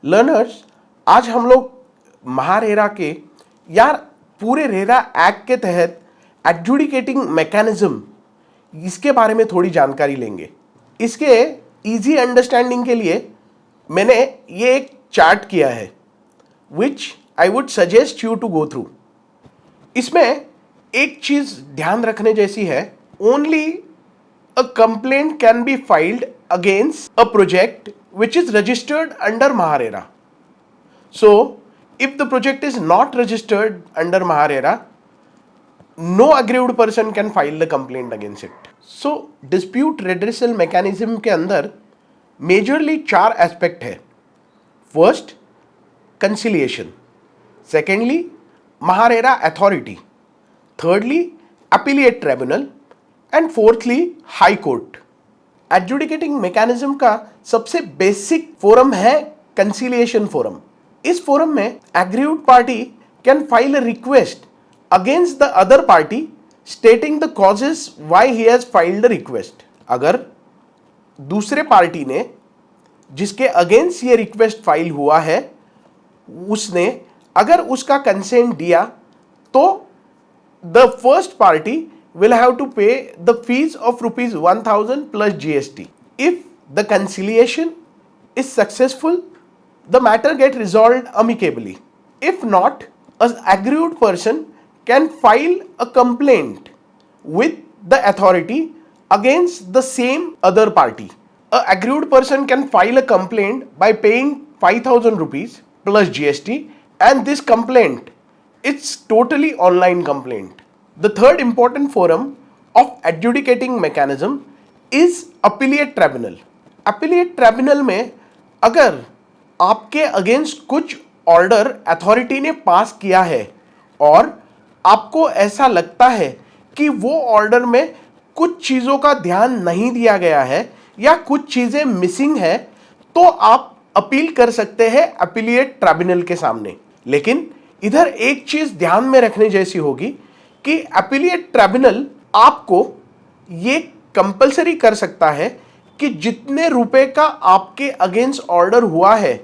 Learners, आज हम लोग महारेरा के या पूरे रेरा एक्ट के तहत एडजुडिकेटिंग मैकेनिज्म, इसके बारे में थोड़ी जानकारी लेंगे। इसके इजी अंडरस्टैंडिंग के लिए मैंने ये एक चार्ट किया है which I would suggest you to go through. इसमें एक चीज ध्यान रखने जैसी है, only a complaint can be filed against a project which is registered under Maharera. So, if the project is not registered under Maharera, no aggrieved person can file the complaint against it. So, dispute redressal mechanism के अंदर majorly 4 aspect है. First, conciliation. Secondly, Maharera authority. Thirdly, appellate tribunal. And fourthly, high court. Adjudicating mechanism का सबसे basic forum है conciliation forum. इस forum में aggrieved party can file a request against the other party stating the causes why he has filed the request. अगर दूसरे party ने जिसके against ये रिक्वेस्ट फाइल हुआ है उसने अगर उसका कंसेंट दिया तो the first party will have to pay the fees of rupees 1000 plus GST. If the conciliation is successful, the matter get resolved amicably. If not, an aggrieved person can file a complaint with the authority against the same other party. A aggrieved person can file a complaint by paying 5000 rupees plus GST, and this complaint, it's totally online complaint. The third important forum of adjudicating mechanism is appellate tribunal. Appellate tribunal में अगर आपके against कुछ order authority ने pass किया है और आपको ऐसा लगता है कि वो ऑर्डर में कुछ चीज़ों का ध्यान नहीं दिया गया है या कुछ चीज़ें मिसिंग है, तो आप अपील कर सकते हैं appellate ट्राइब्यूनल के सामने। लेकिन इधर एक चीज़ ध्यान में रखने जैसी होगी कि अपीलिएट ट्राइब्यूनल आपको ये कंपलसरी कर सकता है कि जितने रुपए का आपके अगेंस्ट ऑर्डर हुआ है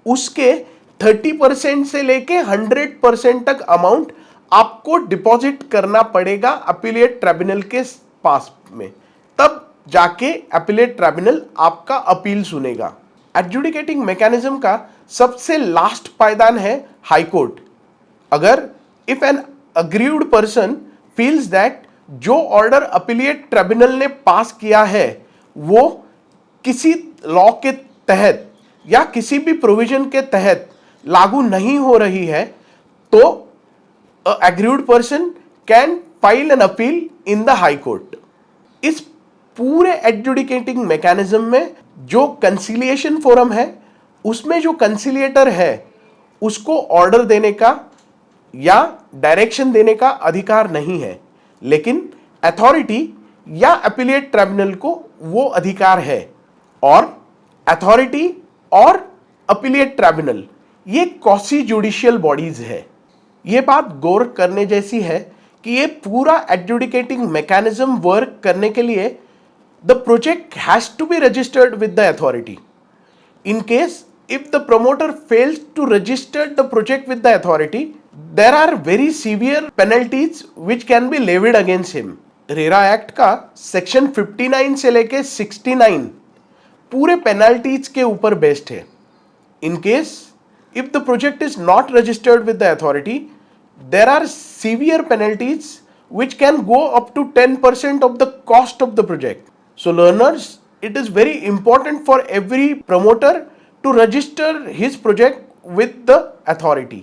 उसके 30% से लेके 100% तक अमाउंट आपको डिपॉजिट करना पड़ेगा अपीलिएट ट्राइब्यूनल के पास में, तब जाके अपीलिएट ट्राइब्यूनल आपका अपील सुनेगा। एडजुडिकेटिंग मैकेनिज्म का सबसे लास्ट पायदान है हाई कोर्ट। अगर if an aggrieved person feels that जो ऑर्डर अपीलिएट ट्राइब्यूनल ने पास किया है वो किसी लॉ के तहत या किसी भी प्रोविजन के तहत लागू नहीं हो रही है, तो aggrieved person can file an appeal in the high court. इस पूरे एडजुडिकेटिंग मैकेनिज्म में जो कंसिलिएशन फोरम है उसमें जो कंसिलिएटर है उसको ऑर्डर देने का या डायरेक्शन देने का अधिकार नहीं है, लेकिन अथॉरिटी या अपीलिएट ट्राइब्यूनल को वो अधिकार है। और अथॉरिटी और अपीलिएट ट्राइब्यूनल ये क्वासी जुडिशियल बॉडीज है। ये बात गौर करने जैसी है कि ये पूरा एडजुडिकेटिंग मैकेनिज्म वर्क करने के लिए the project has to be registered with the authority. In case if the promoter fails to register the project with the authority, there are very severe penalties which can be levied against him. RERA act का section 59 से लेके 69 पूरे penalties के ऊपर based है। इन case if the project is not registered with the authority, there are severe penalties which can go up to 10% of the cost of the project. So learners, it is very important for every promoter to register his project with the authority.